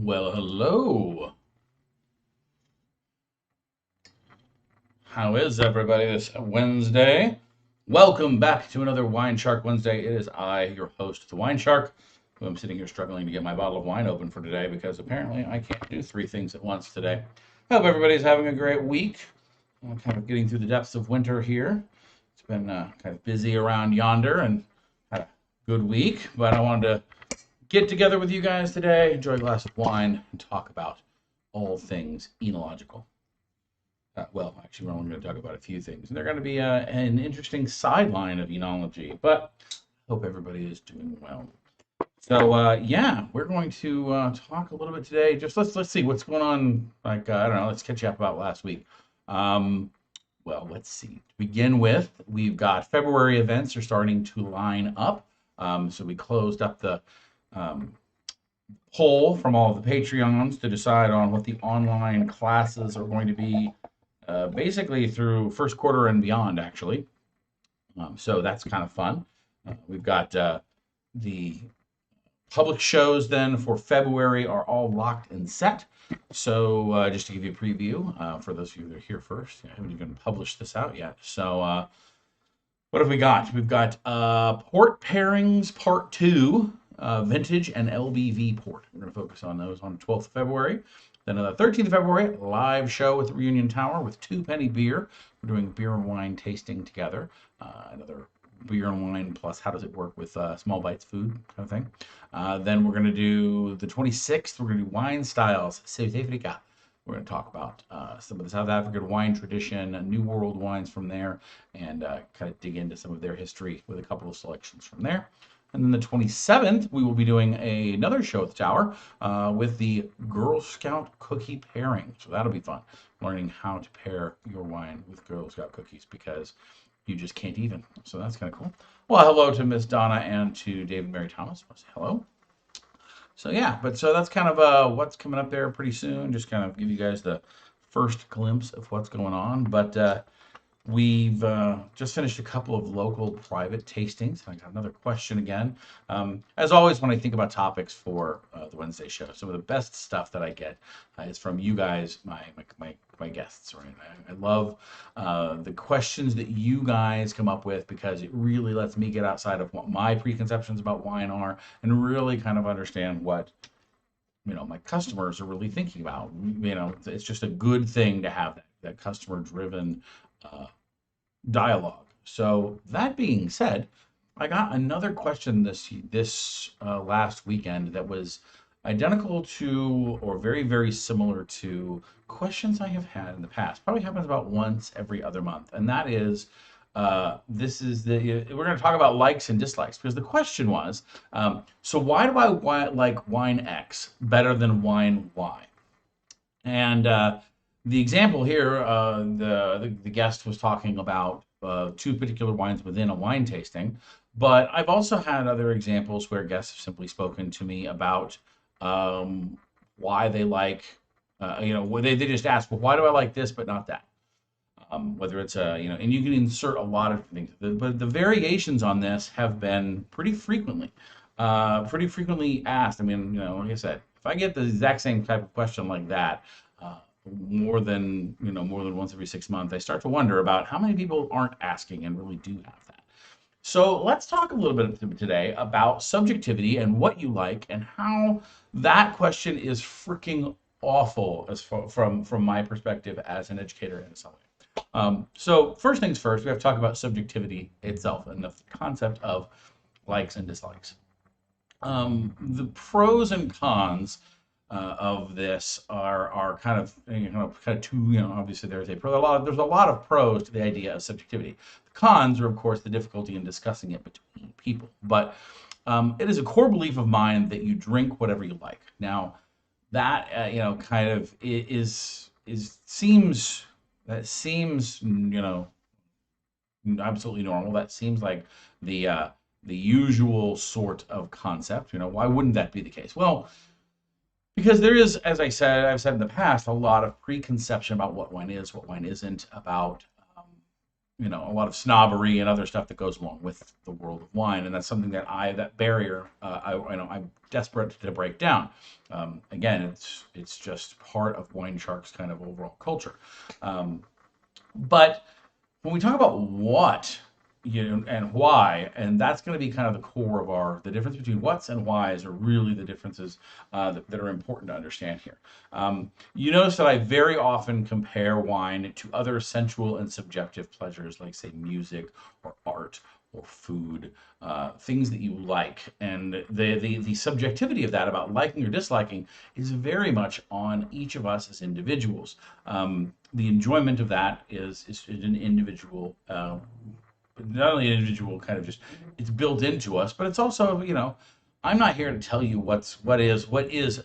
Well, hello. How is everybody this Wednesday? Welcome back to another Wine Shark Wednesday. It is I, your host, the Wine Shark, who am sitting here struggling to get my bottle of wine open for today because apparently I can't do three things at once today. Hope everybody's having a great week. I'm kind of getting through the depths of winter here. It's been kind of busy around yonder and had a good week, but I wanted to get together with you guys today, enjoy a glass of wine, and talk about all things enological. Well, actually, we're only going to talk about a few things. And they're going to be an interesting sideline of enology, but I hope everybody is doing well. So yeah, we're going to talk a little bit today. Just let's see what's going on. Like I don't know, let's catch up about last week. Um, well, let's see. To begin with, we've got February events are starting to line up. So we closed up the um, poll from all of the Patreons to decide on what the online classes are going to be, basically through first quarter and beyond, actually. So that's kind of fun. We've got the public shows then for February are all locked and set. So just to give you a preview, for those of you that are here first, I haven't even published this out yet. So what have we got? We've got Port Pairings Part 2, Vintage and LBV Port. We're going to focus on those on the 12th of February. Then on the 13th of February, live show at the Reunion Tower with Two Penny Beer. We're doing beer and wine tasting together. Another beer and wine plus how does it work with small bites food kind of thing. Then we're going to do the 26th, we're going to do wine styles, South Africa. We're going to talk about some of the South African wine tradition, New World wines from there, and kind of dig into some of their history with a couple of selections from there. And then the 27th, we will be doing another show at the Tower with the Girl Scout cookie pairing. So that'll be fun, learning how to pair your wine with Girl Scout cookies because you just can't even. So that's kind of cool. Well, hello to Miss Donna and to David Mary Thomas. Hello. So yeah, but so that's kind of what's coming up there pretty soon. Just kind of give you guys the first glimpse of what's going on. But we've just finished a couple of local private tastings. I got another question again. As always, when I think about topics for the Wednesday show, some of the best stuff that I get is from you guys, my guests. Right? I love the questions that you guys come up with because it really lets me get outside of what my preconceptions about wine are and really kind of understand what my customers are really thinking about. It's just a good thing to have that customer driven dialogue. So that being said, I got another question this last weekend that was identical to or very very similar to questions I have had in the past. Probably happens about once every other month, and that is this is we're going to talk about likes and dislikes because the question was, so why do I like wine X better than wine Y? And the example here, the guest was talking about two particular wines within a wine tasting, but I've also had other examples where guests have simply spoken to me about why they like, they just ask, well, why do I like this but not that? Whether it's and you can insert a lot of things, but the variations on this have been pretty frequently asked. I mean, like I said, if I get the exact same type of question like that, more than once every 6 months, I start to wonder about how many people aren't asking and really do have that. So let's talk a little bit today about subjectivity and what you like and how that question is freaking awful from my perspective as an educator and a sommelier. So first things first, we have to talk about subjectivity itself and the concept of likes and dislikes. The pros and cons of this are kind of two. Obviously there's a pro. There's a lot of pros to the idea of subjectivity. The cons are of course the difficulty in discussing it between people. But it is a core belief of mine that you drink whatever you like. Now that kind of seems absolutely normal. That seems like the usual sort of concept. Why wouldn't that be the case? Well, because there is, as I've said in the past, a lot of preconception about what wine is, what wine isn't, about a lot of snobbery and other stuff that goes along with the world of wine, and that's something that that barrier, I'm desperate to break down. Again, it's just part of WineShark's kind of overall culture. But when we talk about what, and why, and that's going to be kind of the core of the difference between what's and whys are really the differences that are important to understand here. You notice that I very often compare wine to other sensual and subjective pleasures, like, say, music or art or food, things that you like. And the subjectivity of that, about liking or disliking, is very much on each of us as individuals. The enjoyment of that is an individual, not only an individual kind of just, it's built into us, but it's also, I'm not here to tell you what is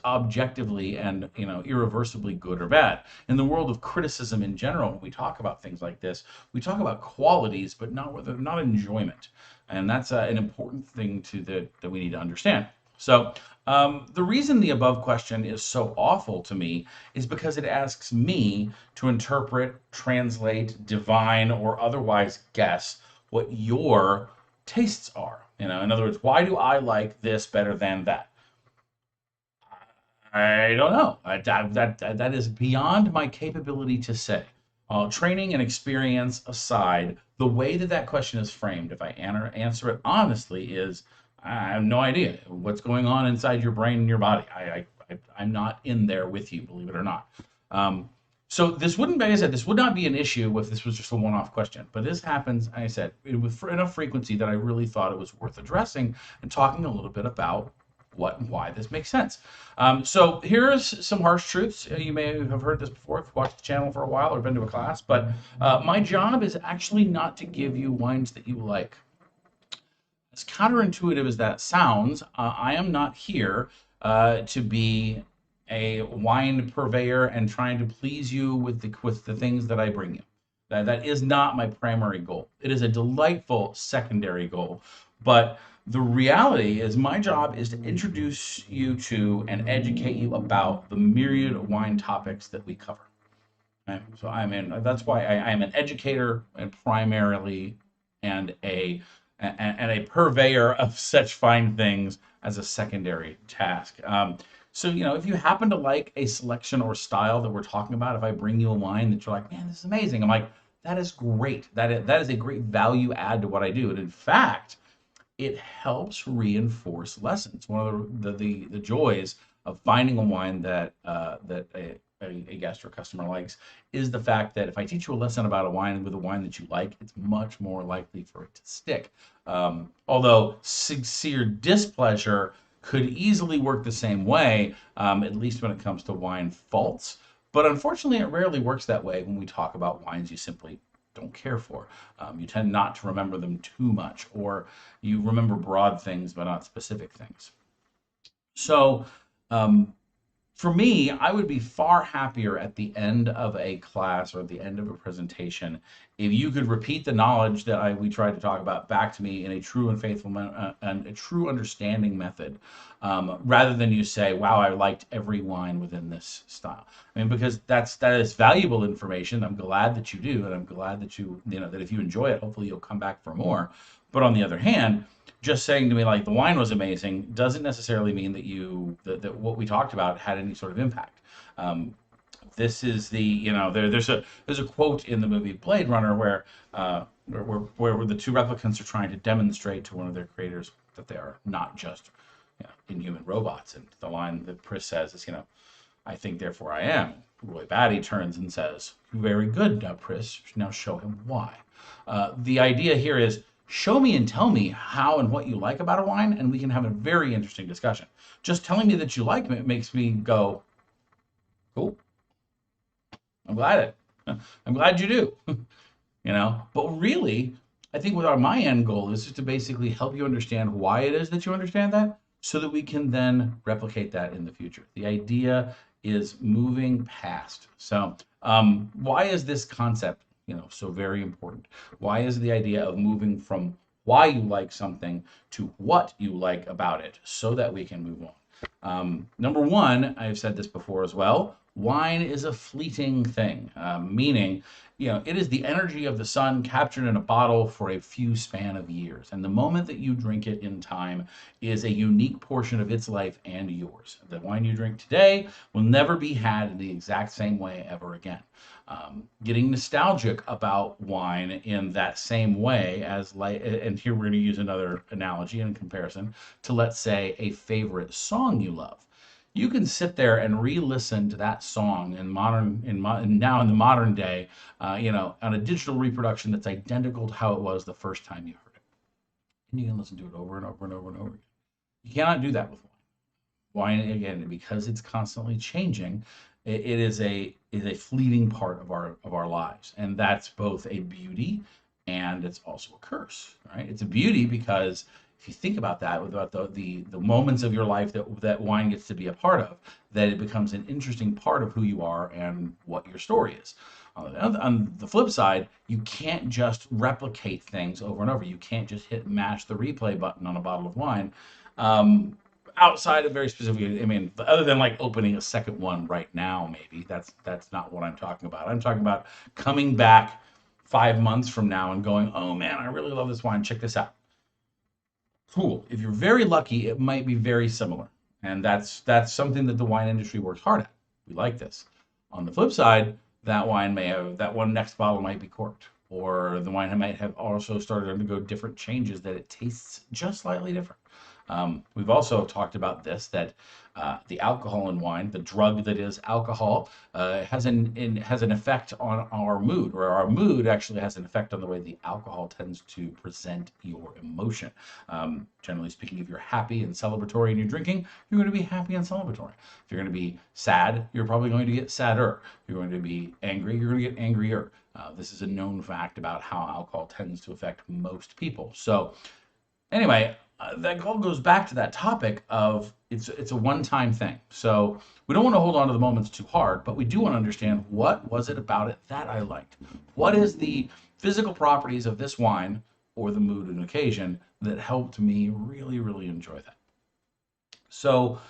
objectively and irreversibly good or bad. In the world of criticism in general, when we talk about things like this, we talk about qualities, but not enjoyment, and that's an important thing that we need to understand. So the reason the above question is so awful to me is because it asks me to interpret, translate, divine, or otherwise guess what your tastes are. In other words, why do I like this better than that? I don't know. That is beyond my capability to say. Training and experience aside, the way that question is framed, if I answer it honestly, is I have no idea what's going on inside your brain and your body. I'm not in there with you, believe it or not. So this wouldn't be, I said, this would not be an issue if this was just a one-off question. But this happens, I said, with enough frequency that I really thought it was worth addressing and talking a little bit about what and why this makes sense. So here's some harsh truths. You may have heard this before if you've watched the channel for a while or been to a class, but my job is actually not to give you wines that you like. As counterintuitive as that sounds, I am not here to be a wine purveyor and trying to please you with the things that I bring you. That is not my primary goal. It is a delightful secondary goal, but the reality is my job is to introduce you to and educate you about the myriad of wine topics that we cover. Okay? So that's why I'm an educator and primarily, and a purveyor of such fine things as a secondary task. So, if you happen to like a selection or style that we're talking about, if I bring you a wine that you're like, man, this is amazing, I'm like, that is great. That is a great value add to what I do. And in fact, it helps reinforce lessons. One of the joys of finding a wine that a guest or customer likes is the fact that if I teach you a lesson about a wine with a wine that you like, it's much more likely for it to stick. Although sincere displeasure could easily work the same way, at least when it comes to wine faults. But unfortunately, it rarely works that way when we talk about wines you simply don't care for. You tend not to remember them too much, or you remember broad things but not specific things. So for me, I would be far happier at the end of a class or at the end of a presentation if you could repeat the knowledge that we tried to talk about back to me in a true and faithful and a true understanding method, rather than you say, wow, I liked every wine within this style. Because that is valuable information. I'm glad that you do, and I'm glad that that if you enjoy it, hopefully you'll come back for more. But on the other hand, just saying to me like the wine was amazing doesn't necessarily mean that what we talked about had any sort of impact. This is there's a quote in the movie Blade Runner where the two replicants are trying to demonstrate to one of their creators that they are not just inhuman robots, and the line that Pris says is, I think therefore I am. Roy Batty turns and says, very good, now Pris, now show him why. The idea here is, show me and tell me how and what you like about a wine, and we can have a very interesting discussion. Just telling me that you like it makes me go, cool. I'm glad you do. But really, I think my end goal is just to basically help you understand why it is that you understand that, so that we can then replicate that in the future. The idea is moving past. So why is this concept so very important? Why is the idea of moving from why you like something to what you like about it, so that we can move on? Number one, I've said this before as well, wine is a fleeting thing, meaning, it is the energy of the sun captured in a bottle for a few span of years. And the moment that you drink it in time is a unique portion of its life and yours. The wine you drink today will never be had in the exact same way ever again. Getting nostalgic about wine in that same way as like, and here we're going to use another analogy in comparison to, let's say, a favorite song you love. You can sit there and re-listen to that song now in the modern day, on a digital reproduction that's identical to how it was the first time you heard it, and you can listen to it over and over and over and over again. You cannot do that with wine. Wine, again, because it's constantly changing, it is a fleeting part of our lives, and that's both a beauty and it's also a curse, right? It's a beauty because if you think about that, about the moments of your life that wine gets to be a part of, that it becomes an interesting part of who you are and what your story is. On the flip side, you can't just replicate things over and over. You can't just mash the replay button on a bottle of wine. Outside of very specific, I mean, other than like opening a second one right now, maybe that's not what I'm talking about. I'm talking about coming back 5 months from now and going, oh man, I really love this wine. Check this out. Cool. If you're very lucky, it might be very similar, and that's something that the wine industry works hard at. We like this. On the flip side, that one next bottle might be corked, or the wine might have also started to undergo different changes that it tastes just slightly different. We've also talked about this, that the alcohol in wine, the drug that is alcohol, has an effect on our mood, or our mood actually has an effect on the way the alcohol tends to present your emotion. Generally speaking, if you're happy and celebratory and you're drinking, you're going to be happy and celebratory. If you're going to be sad, you're probably going to get sadder. If you're going to be angry, you're going to get angrier. This is a known fact about how alcohol tends to affect most people. So anyway, that all goes back to that topic of it's a one-time thing. So we don't want to hold on to the moments too hard, but we do want to understand, what was it about it that I liked? What is the physical properties of this wine or the mood and occasion that helped me really, really enjoy that? So,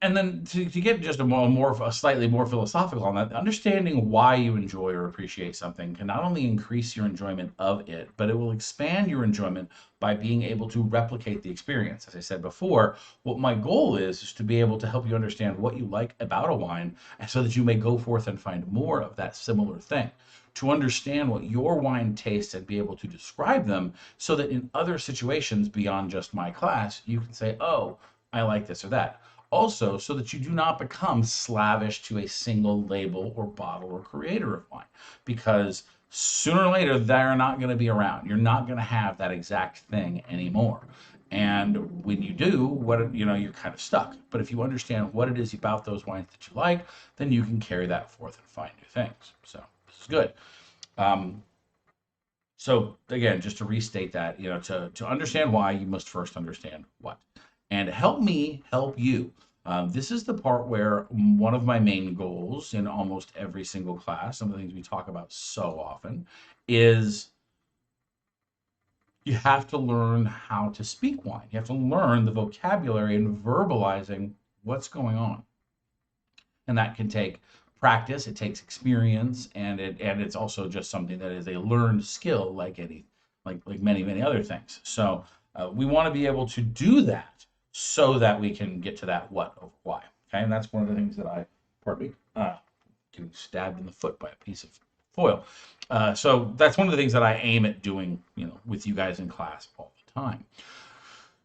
and then to get just a slightly more philosophical on that, understanding why you enjoy or appreciate something can not only increase your enjoyment of it, but it will expand your enjoyment by being able to replicate the experience. As I said before, what my goal is to be able to help you understand what you like about a wine, so that you may go forth and find more of that similar thing. To understand what your wine tastes and be able to describe them, so that in other situations beyond just my class, you can say, oh, I like this or that. Also, so that you do not become slavish to a single label or bottle or creator of wine, because sooner or later they're not going to be around. You're not going to have that exact thing anymore. And when you do, you're kind of stuck. But if you understand what it is about those wines that you like, then you can carry that forth and find new things. So this is good. So again, just to restate that, to understand why, you must first understand what. And help me help you. This is the part where one of my main goals in almost every single class, some of the things we talk about so often, is you have to learn how to speak wine. You have to learn the vocabulary and verbalizing what's going on. And that can take practice, it takes experience, and it's also just something that is a learned skill, like many, many other things. So we want to be able to do that so that we can get to that what over why. Okay, and that's one of the things that getting stabbed in the foot by a piece of foil. So that's one of the things that I aim at doing, with you guys in class all the time.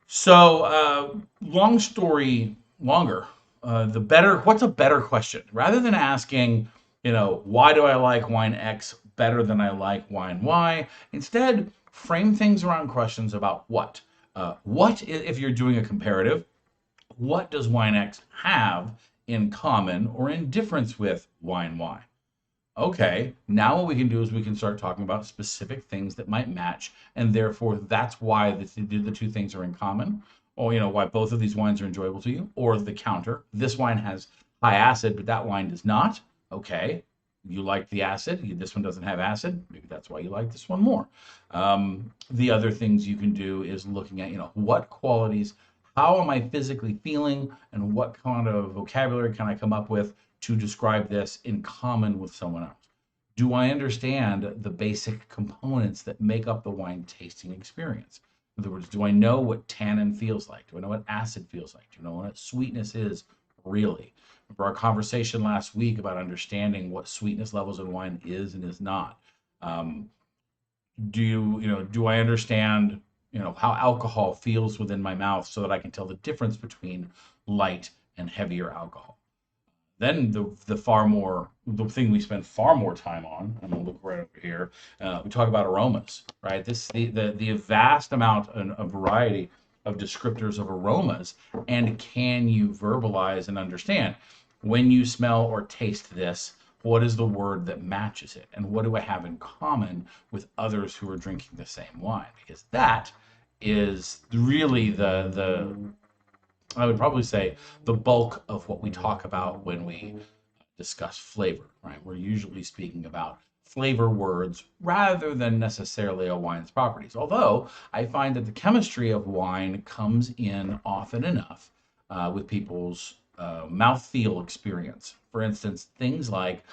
So long story longer, what's a better question? Rather than asking, why do I like wine X better than I like wine Y? Instead, frame things around questions about what. If you're doing a comparative, what does wine X have in common or in difference with wine Y? Okay, now what we can do is we can start talking about specific things that might match, and therefore that's why the two things are in common, or why both of these wines are enjoyable to you, or the counter. This wine has high acid, but that wine does not. Okay, you like the acid, this one doesn't have acid, maybe that's why you like this one more. The other things you can do is looking at, what qualities, how am I physically feeling, and what kind of vocabulary can I come up with to describe this in common with someone else? Do I understand the basic components that make up the wine tasting experience? In other words, do I know what tannin feels like? Do I know what acid feels like? Do I know what sweetness is really? Remember our conversation last week about understanding what sweetness levels in wine is and is not. Um, do I understand, how alcohol feels within my mouth so that I can tell the difference between light and heavier alcohol? Then the thing we spend far more time on, I'm gonna look right over here. We talk about aromas, right? The vast amount and a variety of descriptors of aromas, and can you verbalize and understand when you smell or taste this? What is the word that matches it, and what do I have in common with others who are drinking the same wine? Because that is really the I would probably say the bulk of what we talk about when we discuss flavor, right? We're usually speaking about flavor words rather than necessarily a wine's properties. Although I find that the chemistry of wine comes in often enough with people's mouthfeel experience. For instance, things like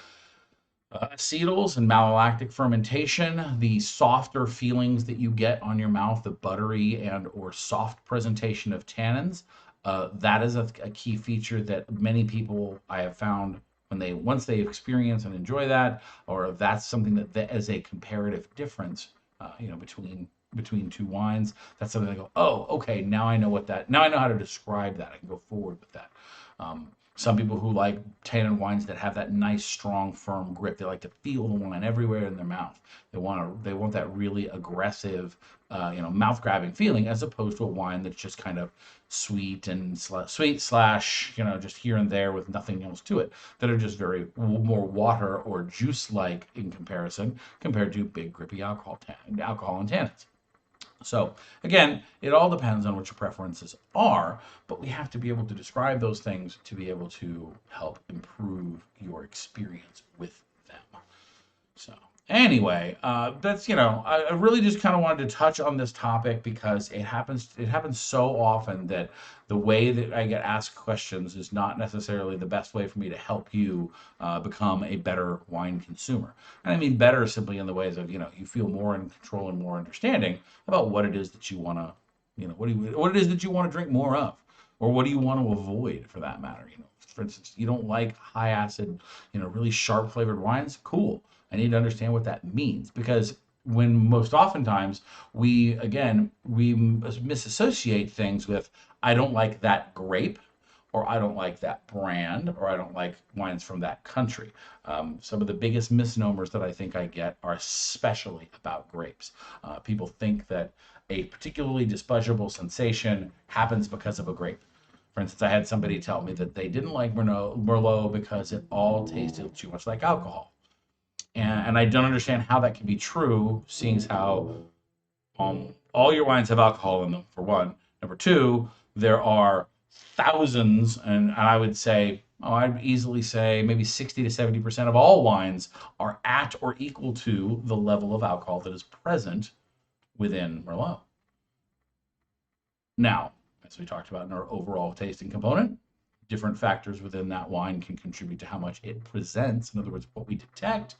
acetals and malolactic fermentation, the softer feelings that you get on your mouth, the buttery and or soft presentation of tannins, that is a key feature that many people I have found when once they experience and enjoy that, or that's something that as a comparative difference, between two wines, that's something I go, oh, okay, now I know now I know how to describe that. I can go forward with that. Some people who like tannin wines that have that nice, strong, firm grip. They like to feel the wine everywhere in their mouth. They want that really aggressive, mouth grabbing feeling, as opposed to a wine that's just kind of sweet and sweet slash, just here and there with nothing else to it. That are just very more water or juice like in comparison, compared to big grippy alcohol and tannins. So again, it all depends on what your preferences are, but we have to be able to describe those things to be able to help improve your experience with them. So anyway, that's I really just kind of wanted to touch on this topic because it happens so often that the way that I get asked questions is not necessarily the best way for me to help you become a better wine consumer. And I mean better simply in the ways of you feel more in control and more understanding about what it is that you want to what it is that you want to drink more of, or what do you want to avoid for that matter. For instance, you don't like high acid, really sharp flavored wines. Cool. I need to understand what that means, because when most oftentimes we misassociate things with I don't like that grape, or I don't like that brand, or I don't like wines from that country. Some of the biggest misnomers that I think I get are especially about grapes. People think that a particularly displeasurable sensation happens because of a grape. For instance, I had somebody tell me that they didn't like Merlot because it all tasted too much like alcohol. And I don't understand how that can be true, seeing as how all your wines have alcohol in them, for one. Number two, there are thousands, and I would say, I'd easily say maybe 60 to 70% of all wines are at or equal to the level of alcohol that is present within Merlot. Now, as we talked about in our overall tasting component, different factors within that wine can contribute to how much it presents. In other words, what we detect.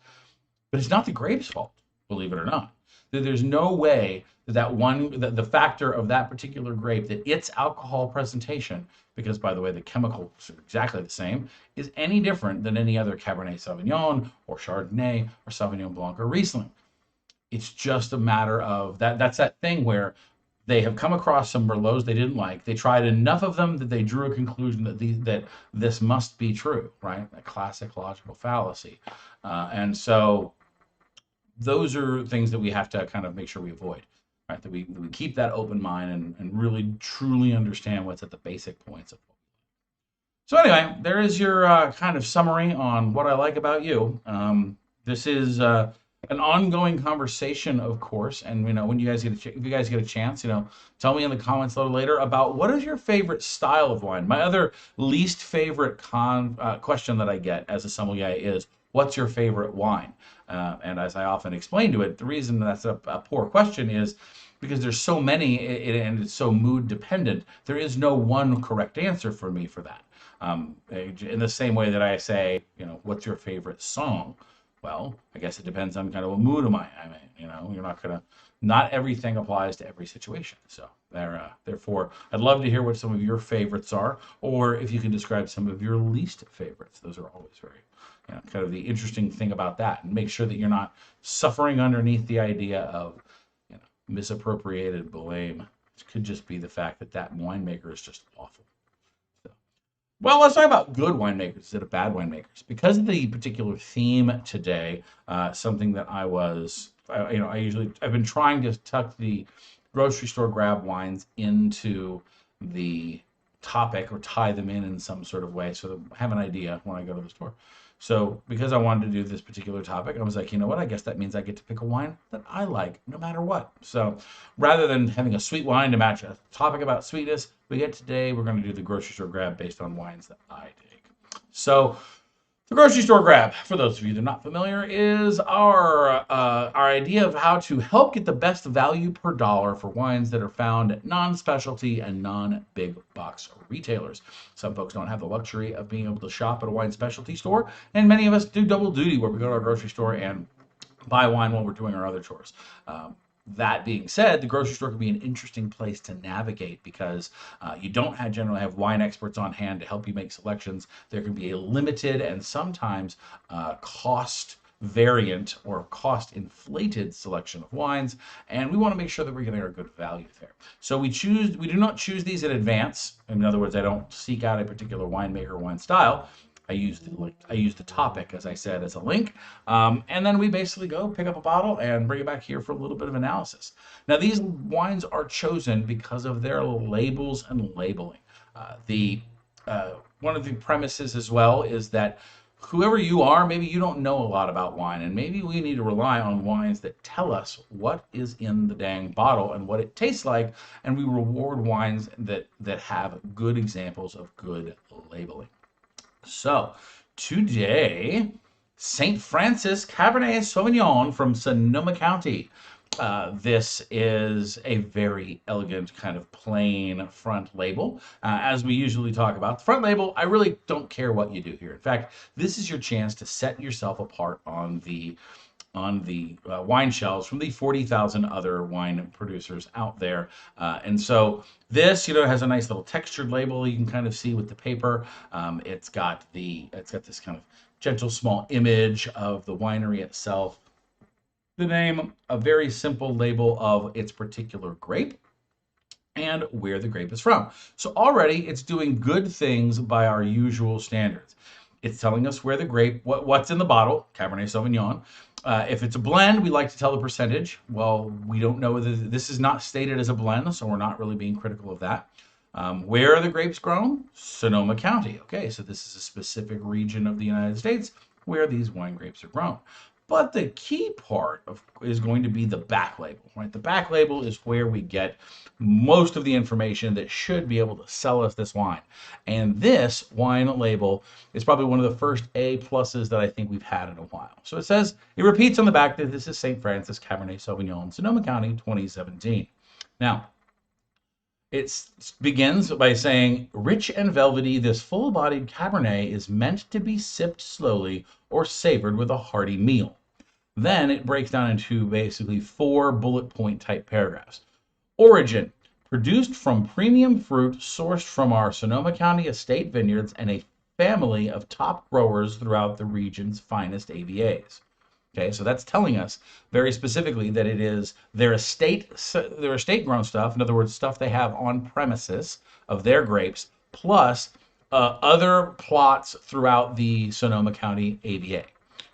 But it's not the grape's fault, believe it or not. There's no way that the factor of that particular grape, that its alcohol presentation, because by the way, the chemicals are exactly the same, is any different than any other Cabernet Sauvignon or Chardonnay or Sauvignon Blanc or Riesling. It's just a matter of that's that thing where they have come across some Merlots they didn't like. They tried enough of them that they drew a conclusion that this must be true, right? A classic logical fallacy. And so those are things that we have to kind of make sure we avoid, right? That we keep that open mind and really truly understand what's at the basic points of it. So anyway, there is your kind of summary on what I like about you. This is an ongoing conversation, of course, and when you guys if you guys get a chance, tell me in the comments a little later about what is your favorite style of wine. My other least favorite question that I get as a sommelier is, what's your favorite wine? And as I often explain to it, the reason that's a poor question is because there's so many and it's so mood dependent, there is no one correct answer for me for that. In the same way that I say, what's your favorite song? Well, I guess it depends on kind of what mood am I. I mean, you're not gonna, not everything applies to every situation. So therefore, I'd love to hear what some of your favorites are, or if you can describe some of your least favorites. Those are always very, kind of the interesting thing about that, and make sure that you're not suffering underneath the idea of, misappropriated blame. It could just be the fact that that winemaker is just awful. Well, let's talk about good winemakers instead of bad winemakers. Because of the particular theme today, something that I've been trying to tuck the grocery store grab wines into the topic or tie them in some sort of way so that I have an idea when I go to the store. So because I wanted to do this particular topic, I was like, you know what? I guess that means I get to pick a wine that I like no matter what. So rather than having a sweet wine to match a topic about sweetness, we're going to do the grocery store grab based on wines that I take. So the grocery store grab, for those of you that are not familiar, is our idea of how to help get the best value per dollar for wines that are found at non-specialty and non-big box retailers. Some folks don't have the luxury of being able to shop at a wine specialty store, and many of us do double duty where we go to our grocery store and buy wine while we're doing our other chores. That being said, the grocery store can be an interesting place to navigate because you don't generally have wine experts on hand to help you make selections. There can be a limited and sometimes cost variant or cost inflated selection of wines, and we want to make sure that we're getting our good value there. So we do not choose these in advance. In other words, I don't seek out a particular winemaker or wine style. I use the topic, as I said, as a link. And then we basically go pick up a bottle and bring it back here for a little bit of analysis. Now, these wines are chosen because of their labels and labeling. One of the premises as well is that whoever you are, maybe you don't know a lot about wine, and maybe we need to rely on wines that tell us what is in the dang bottle and what it tastes like, and we reward wines that have good examples of good labeling. So today, St. Francis Cabernet Sauvignon from Sonoma County. This is a very elegant kind of plain front label. As we usually talk about, the front label, I really don't care what you do here. In fact, this is your chance to set yourself apart on the wine shelves from the 40,000 other wine producers out there. And so this, has a nice little textured label you can kind of see with the paper. It's got this kind of gentle small image of the winery itself. The name, a very simple label of its particular grape and where the grape is from. So already it's doing good things by our usual standards. It's telling us where the grape, what's in the bottle, Cabernet Sauvignon. If it's a blend, we like to tell the percentage. Well, we don't know whether this is not stated as a blend, so we're not really being critical of that. Where are the grapes grown? Sonoma County. Okay, so this is a specific region of the United States where these wine grapes are grown. But the key part is going to be the back label, right? The back label is where we get most of the information that should be able to sell us this wine. And this wine label is probably one of the first A pluses that I think we've had in a while. So it repeats on the back that this is St. Francis Cabernet Sauvignon, Sonoma County, 2017. Now, it begins by saying, rich and velvety, this full-bodied Cabernet is meant to be sipped slowly or savored with a hearty meal. Then it breaks down into basically 4 bullet point type paragraphs. Origin, produced from premium fruit sourced from our Sonoma County estate vineyards and a family of top growers throughout the region's finest AVAs. Okay, so that's telling us very specifically that it is their estate grown stuff, in other words, stuff they have on premises of their grapes, plus other plots throughout the Sonoma County AVA.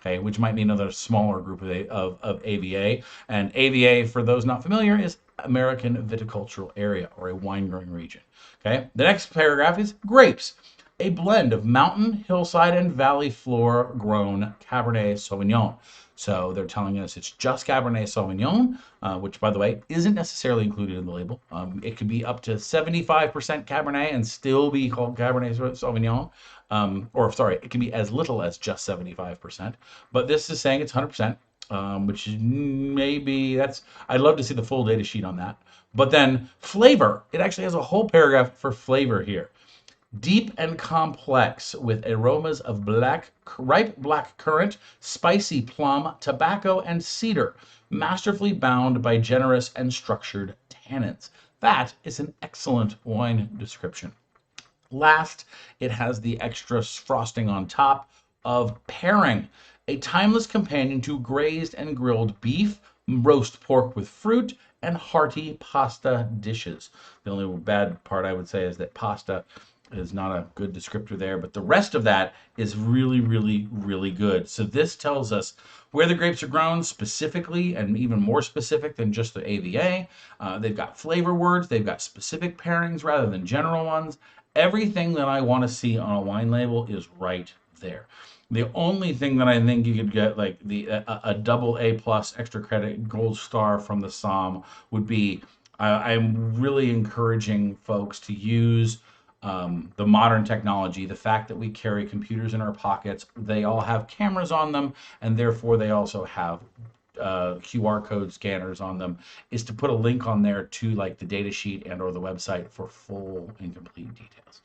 Okay, which might be another smaller group of AVA. And AVA, for those not familiar, is American Viticultural Area, or a wine growing region. Okay, the next paragraph is grapes, a blend of mountain, hillside, and valley floor grown Cabernet Sauvignon. So they're telling us it's just Cabernet Sauvignon, which, by the way, isn't necessarily included in the label. It could be up to 75% Cabernet and still be called Cabernet Sauvignon. It can be as little as just 75%. But this is saying it's 100%. which is maybe that's, I'd love to see the full data sheet on that. But then flavor, it actually has a whole paragraph for flavor here. Deep and complex with aromas of ripe black currant, spicy plum, tobacco, and cedar, masterfully bound by generous and structured tannins. That is an excellent wine description. Last, it has the extra frosting on top of Pairing, a timeless companion to braised and grilled beef, roast pork with fruit, and hearty pasta dishes. The only bad part I would say is that pasta is not a good descriptor there, but the rest of that is really, really, really good. So this tells us where the grapes are grown specifically, and even more specific than just the AVA. They've got flavor words, they've got specific pairings rather than general ones. Everything that I want to see on a wine label is right there. The only thing that I think you could get, like a double A plus extra credit gold star from the Somm, would be, I'm really encouraging folks to use the modern technology, the fact that we carry computers in our pockets, they all have cameras on them, and therefore they also have QR code scanners on them, is to put a link on there to like the data sheet and or the website for full and complete details.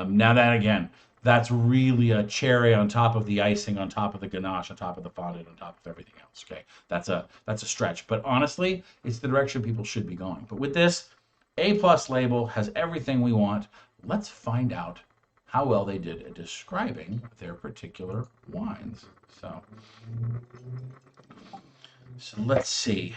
Now that again, that's really a cherry on top of the icing, on top of the ganache, on top of the fondant, on top of everything else. Okay, that's a stretch, but honestly, it's the direction people should be going. But with this A plus label, has everything we want. Let's find out how well they did at describing their particular wines. So let's see.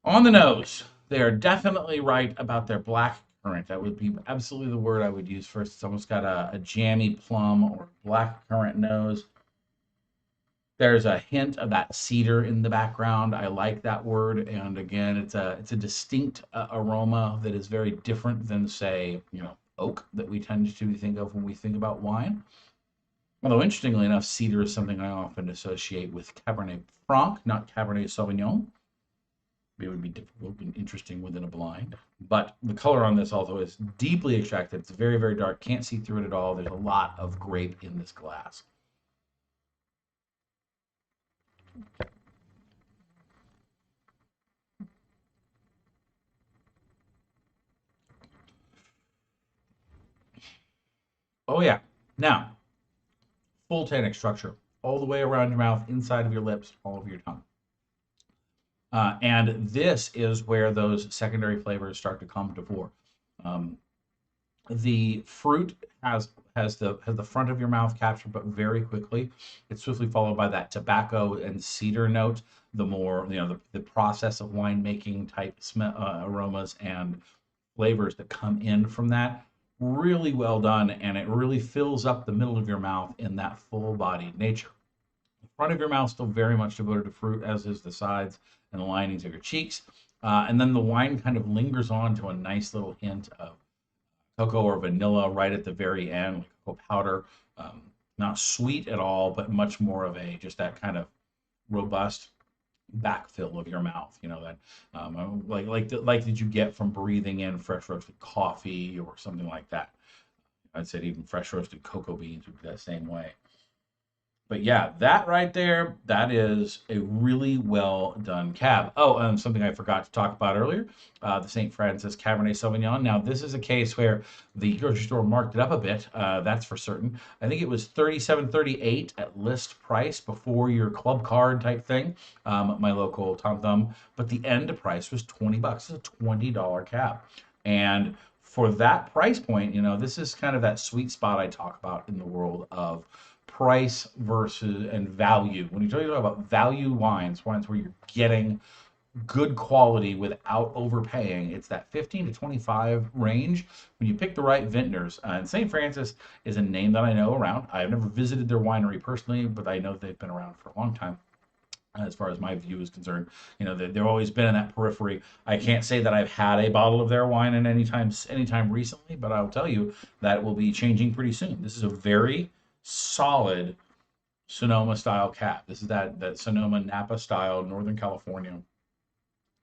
On the nose, they are definitely right about their black currant. That would be absolutely the word I would use first. It's almost got a jammy plum or black currant nose. There's a hint of that cedar in the background. I like that word, and again, it's a distinct aroma that is very different than, say, oak that we tend to think of when we think about wine. Although interestingly enough, cedar is something I often associate with Cabernet Franc, not Cabernet Sauvignon. It would be difficult and interesting within a blind. But the color on this, although is deeply extracted, it's very, very dark. Can't see through it at all. There's a lot of grape in this glass. Oh yeah. Now, full tannic structure all the way around your mouth, inside of your lips, all over your tongue. And this is where those secondary flavors start to come to fore. The fruit has the front of your mouth captured, but very quickly. It's swiftly followed by that tobacco and cedar note. The more the process of winemaking type aromas and flavors that come in from that, really well done, and it really fills up the middle of your mouth in that full-bodied nature. The front of your mouth still very much devoted to fruit, as is the sides and the linings of your cheeks. And then the wine kind of lingers on to a nice little hint of cocoa or vanilla right at the very end, like cocoa powder. Not sweet at all, but much more of just that kind of robust backfill of your mouth. That like that you get from breathing in fresh roasted coffee or something like that. I'd say even fresh roasted cocoa beans would be that same way. But yeah, that right there, that is a really well done cab. Oh, and something I forgot to talk about earlier, the St. Francis Cabernet Sauvignon. Now, this is a case where the grocery store marked it up a bit. That's for certain. I think it was $37.38 at list price before your club card type thing, my local Tom Thumb. But the end price was $20. It's a $20 cab. And for that price point, this is kind of that sweet spot I talk about in the world of price versus and value. When you talk about value wines where you're getting good quality without overpaying, it's that 15 to 25 range when you pick the right vintners. And St. Francis is a name that I know around. I've never visited their winery personally, but I know they've been around for a long time. As far as my view is concerned, they've always been in that periphery. I can't say that I've had a bottle of their wine in anytime recently, but I'll tell you that it will be changing pretty soon. This is a very solid Sonoma style cab. This is that Sonoma Napa style, Northern California,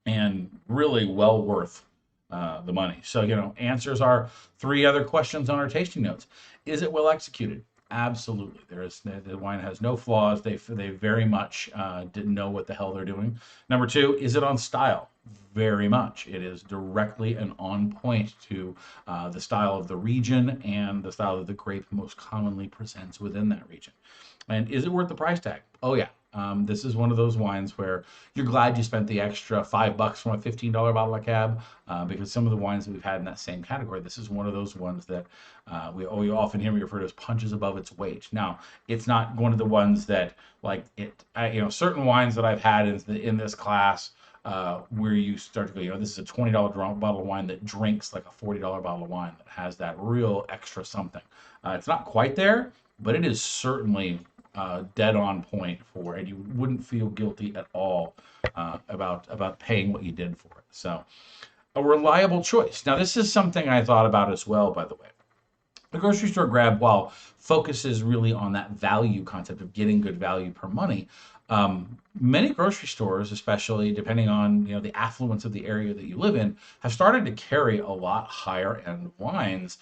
and really well worth the money. So, answers are three other questions on our tasting notes. Is it well executed? Absolutely. The wine has no flaws. They very much didn't know what the hell they're doing. Number two, is it on style? Very much. It is directly and on point to the style of the region and the style that the grape most commonly presents within that region. And is it worth the price tag? Oh yeah. This is one of those wines where you're glad you spent the extra $5 from a $15 bottle of Cab, because some of the wines that we've had in that same category, this is one of those ones that you often hear me refer to as punches above its weight. Now, it's not one of the ones that certain wines that I've had in this class, where you start to go, this is a $20 bottle of wine that drinks like a $40 bottle of wine that has that real extra something. It's not quite there, but it is certainly dead on point and you wouldn't feel guilty at all about paying what you did for it. So, a reliable choice. Now, this is something I thought about as well, by the way. The grocery store grab, while focuses really on that value concept of getting good value per money, many grocery stores, especially depending on the affluence of the area that you live in, have started to carry a lot higher end wines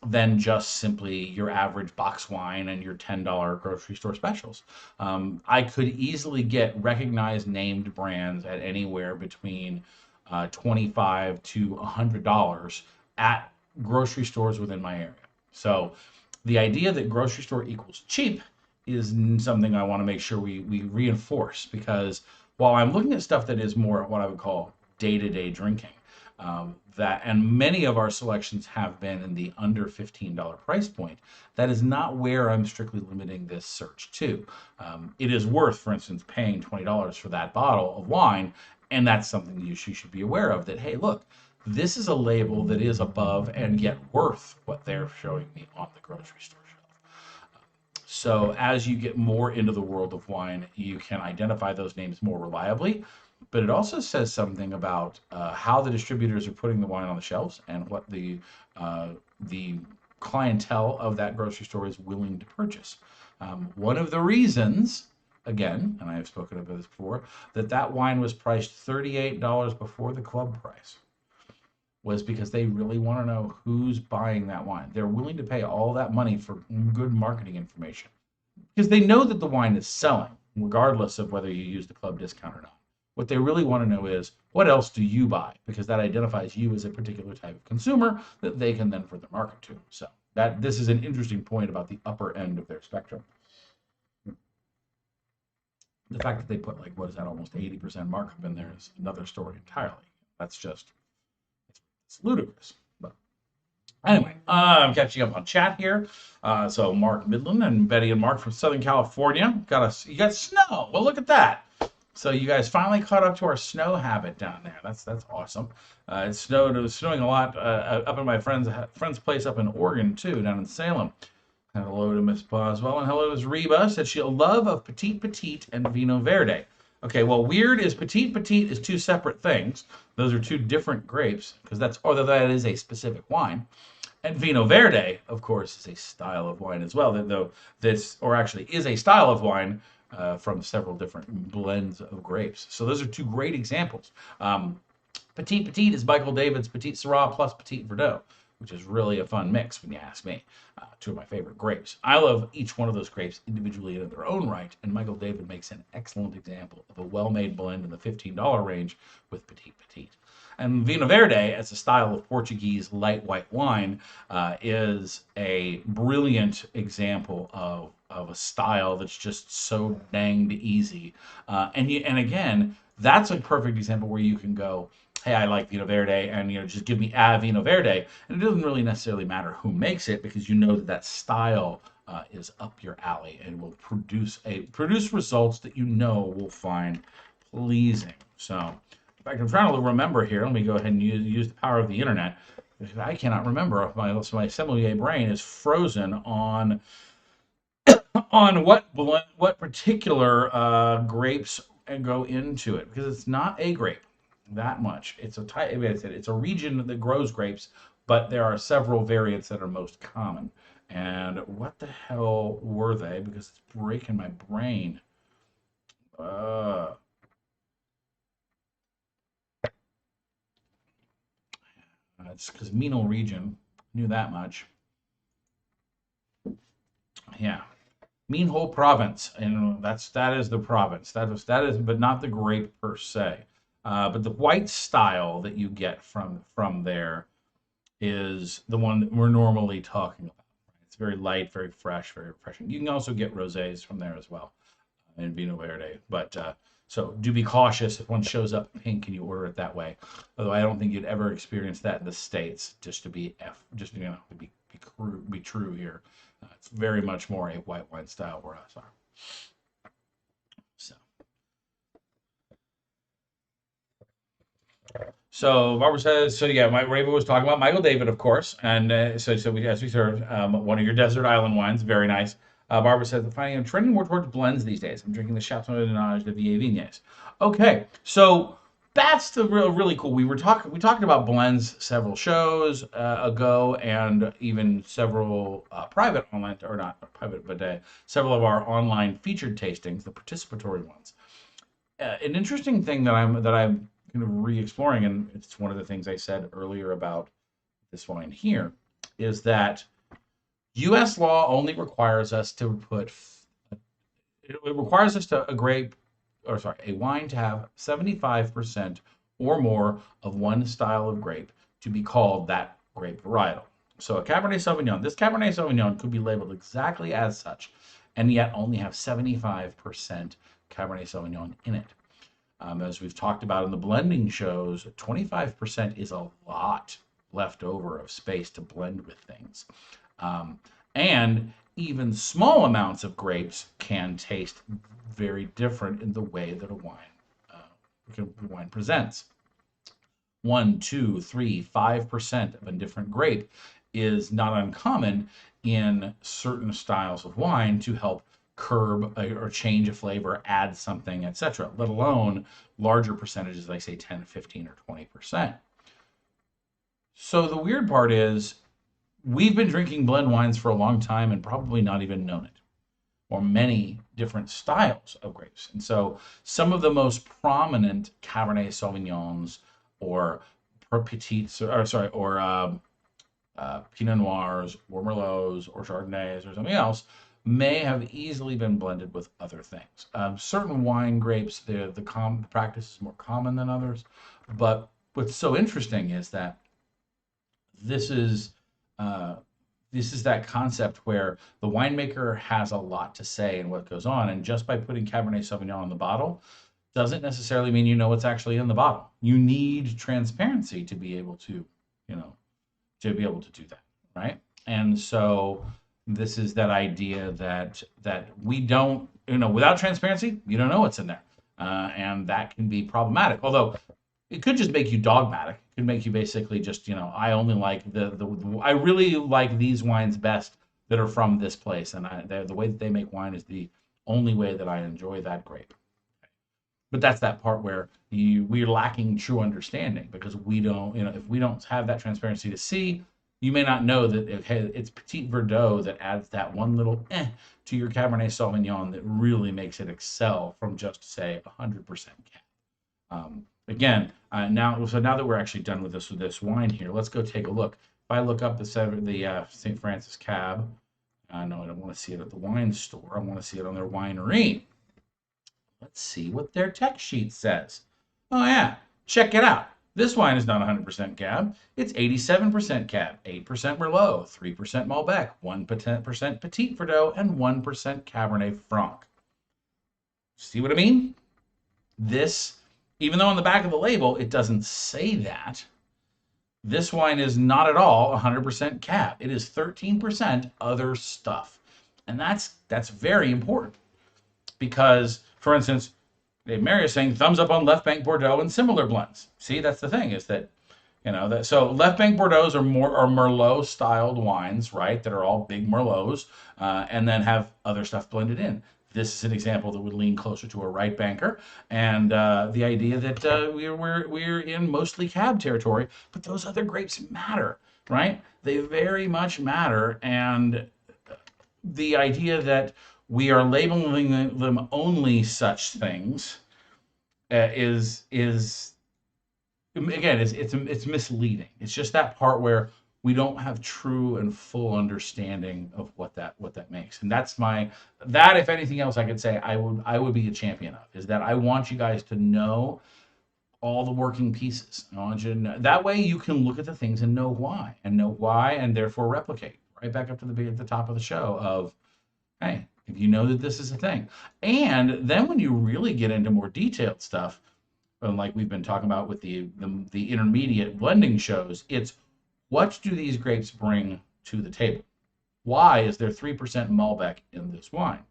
than just simply your average box wine and your $10 grocery store specials. I could easily get recognized named brands at anywhere between $25 to $100 at grocery stores within my area. So the idea that grocery store equals cheap is something I want to make sure we reinforce, because while I'm looking at stuff that is more what I would call day-to-day drinking, and many of our selections have been in the under $15 price point, that is not where I'm strictly limiting this search to. It is worth, for instance, paying $20 for that bottle of wine, and that's something you should be aware of, that, hey, look, this is a label that is above and yet worth what they're showing me on the grocery store shelf. So as you get more into the world of wine, you can identify those names more reliably. But it also says something about how the distributors are putting the wine on the shelves and what the clientele of that grocery store is willing to purchase. One of the reasons, again, and I have spoken about this before, that wine was priced $38 before the club price, was because they really want to know who's buying that wine. They're willing to pay all that money for good marketing information because they know that the wine is selling, regardless of whether you use the club discount or not. What they really want to know is, what else do you buy? Because that identifies you as a particular type of consumer that they can then further market to. So this is an interesting point about the upper end of their spectrum. The fact that they put almost 80% markup in there is another story entirely. That's just, it's ludicrous. But anyway, I'm catching up on chat here. So Mark Midland and Betty and Mark from Southern California you got snow. Well, look at that. So you guys finally caught up to our snow habit down there. That's awesome. It was snowing a lot up in my friend's place up in Oregon too, down in Salem. And hello to Miss Boswell, and hello to Reba. Said she a love of Petite Petite and Vino Verde. Okay, well, weird is Petite Petite is two separate things. Those are two different grapes, although that is a specific wine. And Vino Verde, of course, is a style of wine as well. Actually is a style of wine from several different blends of grapes. So those are two great examples. Petite Petite is Michael David's Petite Syrah plus Petite Verdot, which is really a fun mix when you ask me. Two of my favorite grapes. I love each one of those grapes individually in their own right, and Michael David makes an excellent example of a well-made blend in the $15 range with Petite Petite. And Vino Verde, as a style of Portuguese light white wine, is a brilliant example of a style that's just so danged easy. And again, that's a perfect example where you can go, hey, I like Vino Verde, and just give me Vino Verde, and it doesn't really necessarily matter who makes it, because you know that style is up your alley and will produce results that will find pleasing. So, in fact, I'm trying to remember here. Let me go ahead and use the power of the internet. I cannot remember. My sommelier brain is frozen on what particular grapes go into it, because it's not a grape that much. It's a type. It's a region that grows grapes, but there are several variants that are most common. And what the hell were they? Because it's breaking my brain. It's because Mino region. Knew that much. Yeah. Mean whole province, and that is the province. That is, but not the grape per se. But the white style that you get from there is the one that we're normally talking about. It's very light, very fresh, very refreshing. You can also get rosés from there as well, and Vino Verde. But so do be cautious if one shows up pink and you order it that way. Although I don't think you'd ever experience that in the States. Just to be to be true here. It's very much more a white wine style where us are. So. So Barbara says, so yeah, my Raven was talking about Michael David, of course, and so we as we served one of your desert island wines, very nice. Barbara says, I'm trending more towards blends these days. I'm drinking the Chateau de Nage de Vie Vignes. Okay, so that's the really cool. We talked about blends several shows ago, and even several private online, or not private, but several of our online featured tastings, the participatory ones. An interesting thing that I'm kind of re-exploring, and it's one of the things I said earlier about this wine here, is that U.S. law only requires us to put it requires us to a wine to have 75% or more of one style of grape to be called that grape varietal. So a Cabernet Sauvignon, this Cabernet Sauvignon could be labeled exactly as such, and yet only have 75% Cabernet Sauvignon in it. As we've talked about in the blending shows, 25% is a lot left over of space to blend with things. And even small amounts of grapes can taste very different in the way that wine presents. 1, 2, 3, 5% of a different grape is not uncommon in certain styles of wine to help curb or change a flavor, add something, etc., let alone larger percentages like say 10, 15, or 20%. So the weird part is we've been drinking blend wines for a long time and probably not even known it, or many different styles of grapes. And so some of the most prominent Cabernet Sauvignons or Pinot Noirs or Merlots or Chardonnays or something else may have easily been blended with other things. Certain wine grapes, the practice is more common than others. But what's so interesting is that this is that concept where the winemaker has a lot to say in what goes on, and just by putting Cabernet Sauvignon on the bottle doesn't necessarily mean you know what's actually in the bottle. You need transparency to be able to, to do that, right? And so this is that idea that we don't, without transparency, you don't know what's in there, and that can be problematic. Although it could just make you dogmatic. It could make you basically just, I only like I really like these wines best that are from this place, and the way that they make wine is the only way that I enjoy that grape. But that's that part where we're lacking true understanding because we don't, if we don't have that transparency to see, you may not know that it's Petit Verdot that adds that one little to your Cabernet Sauvignon that really makes it excel from just say 100% Cab. Again, now that we're actually done with this wine here, let's go take a look. If I look up the St. Francis Cab, no, I don't want to see it at the wine store. I want to see it on their winery. Let's see what their tech sheet says. Oh yeah, check it out. This wine is not 100% Cab. It's 87% Cab, 8% Merlot, 3% Malbec, 1% Petit Verdot, and 1% Cabernet Franc. See what I mean? This, even though on the back of the label it doesn't say that, this wine is not at all 100% Cab. It is 13% other stuff. And that's very important because, for instance, Mary is saying thumbs up on Left Bank Bordeaux and similar blends. See, that's the thing is that, so Left Bank Bordeaux's are Merlot styled wines, right? That are all big Merlots, and then have other stuff blended in. This is an example that would lean closer to a right banker, and the idea that we're in mostly Cab territory, but those other grapes matter, right? They very much matter, and the idea that we are labeling them only such things is again it's misleading. It's just that part where we don't have true and full understanding of what that makes. And that's that, if anything else, I could say I would be a champion of, is that I want you guys to know all the working pieces. I want you to know, that way you can look at the things and know why, and therefore replicate. Right back up to at the top of the show of, hey, if you know that this is a thing. And then when you really get into more detailed stuff, like we've been talking about with the intermediate blending shows, it's what do these grapes bring to the table? Why is there 3% Malbec in this wine?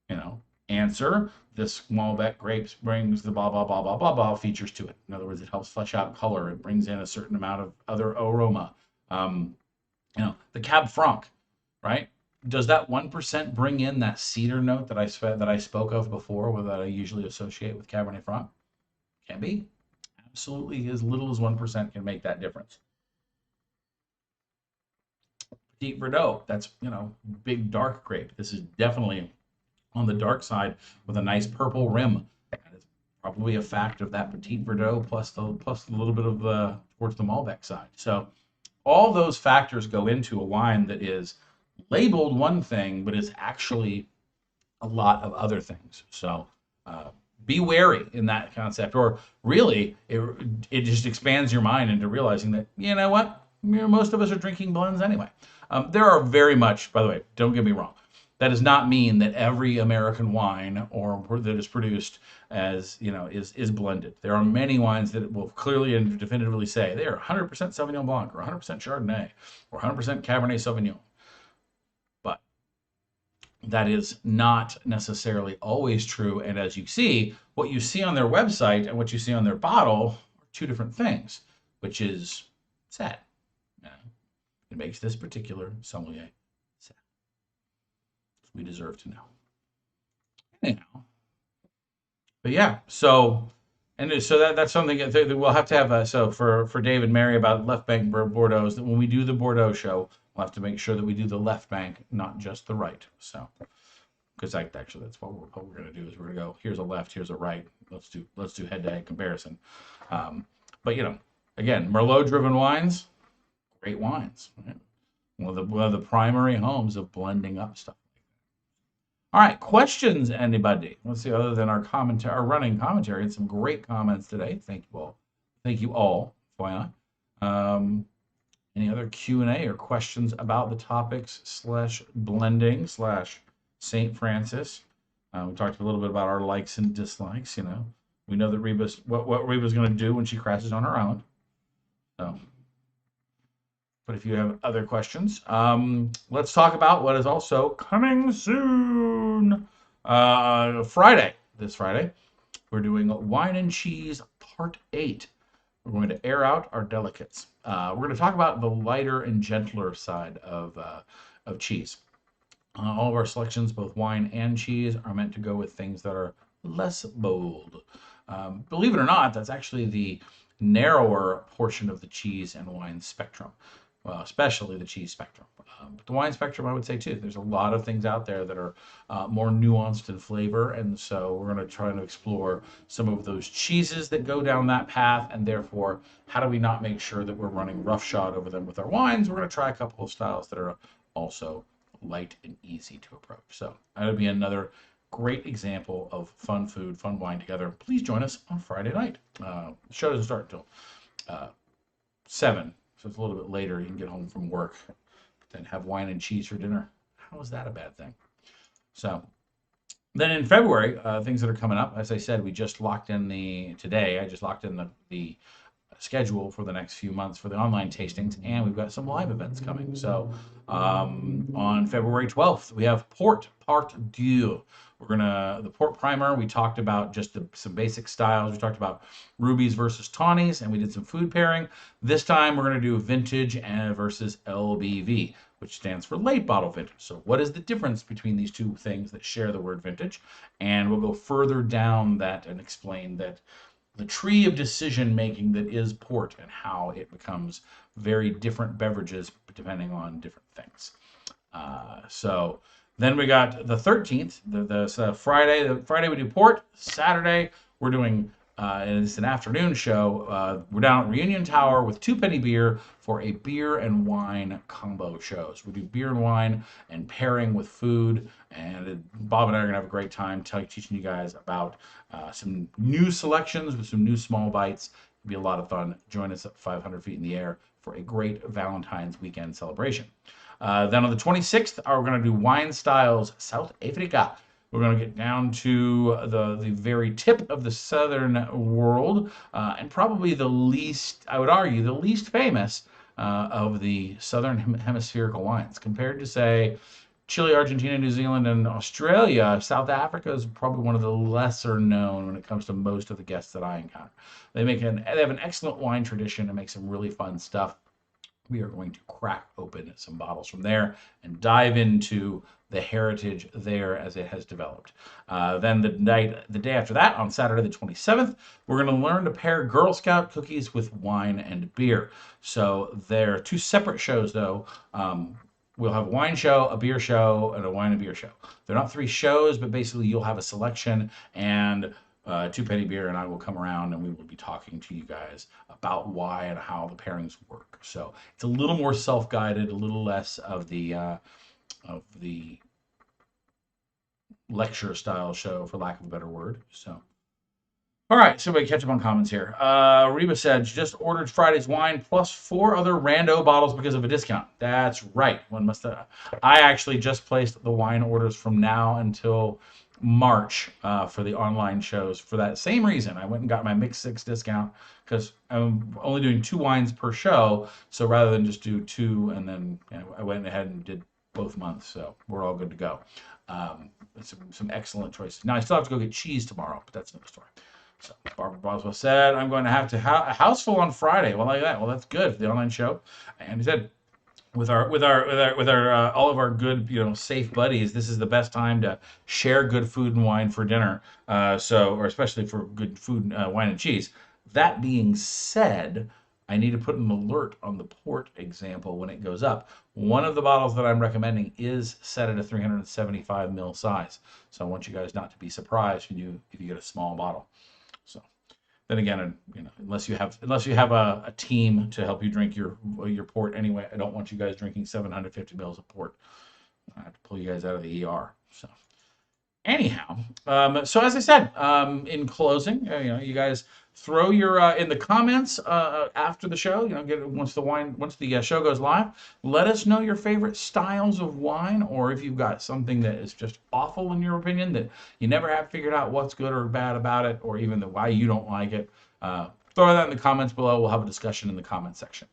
You know, answer, this Malbec grapes brings the blah, blah, blah, blah, blah, blah features to it. In other words, it helps flesh out color. It brings in a certain amount of other aroma. You know, the Cab Franc, right? Does that 1% bring in that cedar note that I spoke of before, that I usually associate with Cabernet Franc? Can be. Absolutely, as little as 1% can make that difference. Petit Verdot, that's, you know, big dark grape. This is definitely on the dark side with a nice purple rim. That is probably a fact of that Petit Verdot plus a little bit of towards the Malbec side. So all those factors go into a wine that is labeled one thing, but is actually a lot of other things. So be wary in that concept, or really, it just expands your mind into realizing that, you know what, most of us are drinking blends anyway. There are very much, by the way, don't get me wrong, that does not mean that every American wine or that is produced as, you know, is blended. There are many wines that will clearly and definitively say they are 100% Sauvignon Blanc or 100% Chardonnay or 100% Cabernet Sauvignon. But that is not necessarily always true. And as you see, what you see on their website and what you see on their bottle are two different things, which is sad. It makes this particular sommelier sad. We deserve to know. Anyhow, but yeah, so that's something that we'll have to have. So for Dave and Mary about left bank Bordeaux, that when we do the Bordeaux show, we'll have to make sure that we do the left bank, not just the right. So because actually that's what we're going to do, is we're going to go, here's a left, here's a right. Let's do head-to-head comparison. But you know, again, Merlot driven wines, great wines. Right? One of the primary homes of blending up stuff. All right, questions, anybody? Let's see, other than our running commentary, and some great comments today. Thank you all. Thank you all. Why not? Any other Q&A or questions about the topics / blending / St. Francis? We talked a little bit about our likes and dislikes. You know, we know that Reba's what Reba's going to do when she crashes on her island. So, but if you have other questions, let's talk about what is also coming soon. Friday, this Friday, we're doing Wine and Cheese Part 8. We're going to air out our delicates. We're going to talk about the lighter and gentler side of cheese. All of our selections, both wine and cheese, are meant to go with things that are less bold. Believe it or not, that's actually the narrower portion of the cheese and wine spectrum. Well, especially the cheese spectrum. But the wine spectrum, I would say too. There's a lot of things out there that are more nuanced in flavor, and so we're going to try to explore some of those cheeses that go down that path, and therefore, how do we not make sure that we're running roughshod over them with our wines? We're going to try a couple of styles that are also light and easy to approach. So that would be another great example of fun food, fun wine together. Please join us on Friday night. The show doesn't start until 7. So it's a little bit later. You can get home from work, then have wine and cheese for dinner. How is that a bad thing? So then in February, things that are coming up, as I said, we just locked in I just locked in the schedule for the next few months for the online tastings, and we've got some live events coming. So on February 12th, we have Port Part 2. The port primer, we talked about just some basic styles. We talked about rubies versus tawnies, and we did some food pairing. This time we're going to do vintage versus LBV, which stands for late bottle vintage. So what is the difference between these two things that share the word vintage? And we'll go further down that and explain that the tree of decision making that is port and how it becomes very different beverages depending on different things. So then we got the 13th, the Friday. The Friday we do port. Saturday we're doing and it's an afternoon show. We're down at Reunion Tower with Two Penny Beer for a beer and wine combo show. So we do beer and wine and pairing with food. And Bob and I are going to have a great time teaching you guys about some new selections with some new small bites. It'll be a lot of fun. Join us at 500 feet in the air for a great Valentine's weekend celebration. Then on the 26th, we're going to do Wine Styles South Africa. We're going to get down to the very tip of the southern world, and probably the least, I would argue, the least famous of the southern hemispherical wines. Compared to, say, Chile, Argentina, New Zealand, and Australia, South Africa is probably one of the lesser known when it comes to most of the guests that I encounter. They have an excellent wine tradition and make some really fun stuff. We are going to crack open some bottles from there and dive into the heritage there as it has developed. Then the day after that, on Saturday the 27th, we're going to learn to pair Girl Scout cookies with wine and beer. So they're two separate shows, though. We'll have a wine show, a beer show, and a wine and beer show. They're not three shows, but basically you'll have a selection, and Two Penny Beer and I will come around and we will be talking to you guys about why and how the pairings work. So it's a little more self-guided, a little less of the lecture style show, for lack of a better word. So, all right, so we catch up on comments here. Reba said she just ordered Friday's wine plus 4 other rando bottles because of a discount. That's right. I actually just placed the wine orders from now until March for the online shows for that same reason. I went and got my Mix 6 discount because I'm only doing 2 wines per show. So rather than just do 2, and then I went ahead and did both months. So we're all good to go. Some excellent choices. Now I still have to go get cheese tomorrow, but that's another story. So Barbara Boswell said, I'm going to have a house full on Friday. Well, like that. Well, that's good for the online show. And he said, with our all of our good, safe buddies, this is the best time to share good food and wine for dinner. Or especially for good food, wine and cheese. That being said, I need to put an alert on the port example when it goes up. One of the bottles that I'm recommending is set at a 375 ml size. So I want you guys not to be surprised if you get a small bottle. So then again, unless you have a team to help you drink your port anyway, I don't want you guys drinking 750 mils of port. I have to pull you guys out of the ER. So anyhow, so as I said, in closing, you guys throw your in the comments after the show. Once the show goes live, let us know your favorite styles of wine, or if you've got something that is just awful in your opinion that you never have figured out what's good or bad about it, or even why you don't like it. Throw that in the comments below. We'll have a discussion in the comment section.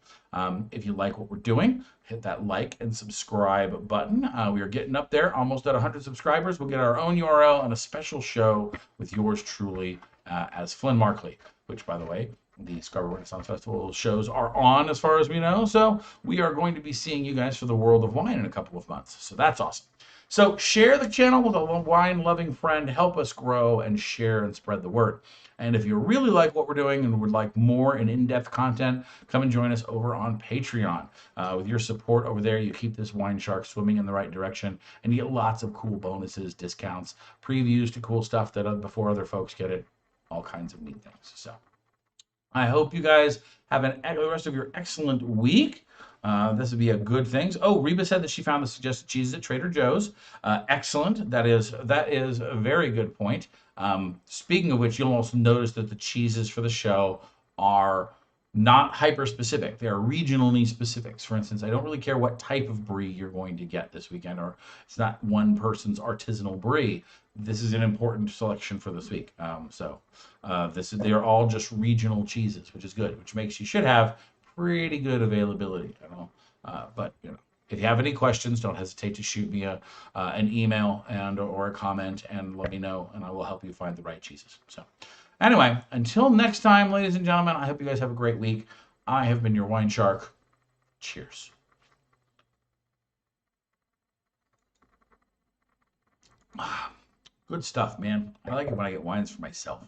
If you like what we're doing, hit that like and subscribe button. We are getting up there, almost at 100 subscribers. We'll get our own URL and a special show with yours truly as Flynn Markley, which, by the way, the Scarborough Renaissance Festival shows are on as far as we know. So we are going to be seeing you guys for the World of Wine in a couple of months. So that's awesome. So share the channel with a wine-loving friend. Help us grow and share and spread the word. And if you really like what we're doing and would like more and in-depth content, come and join us over on Patreon. With your support over there, you keep this WineShark swimming in the right direction, and you get lots of cool bonuses, discounts, previews to cool stuff that before other folks get it, all kinds of neat things. So I hope you guys have the rest of your excellent week. This would be a good thing. Oh, Reba said that she found the suggested cheeses at Trader Joe's. Excellent. That is a very good point. Speaking of which, you'll also notice that the cheeses for the show are not hyper-specific. They are regionally specific. For instance, I don't really care what type of brie you're going to get this weekend, or it's not one person's artisanal brie. This is an important selection for this week. They are all just regional cheeses, which is good, which makes you should have pretty good availability. But if you have any questions, don't hesitate to shoot me an email or a comment and let me know, and I will help you find the right cheeses. So anyway, until next time, ladies and gentlemen, I hope you guys have a great week. I have been your Wine Shark. Cheers. Good stuff, man. I like it when I get wines for myself.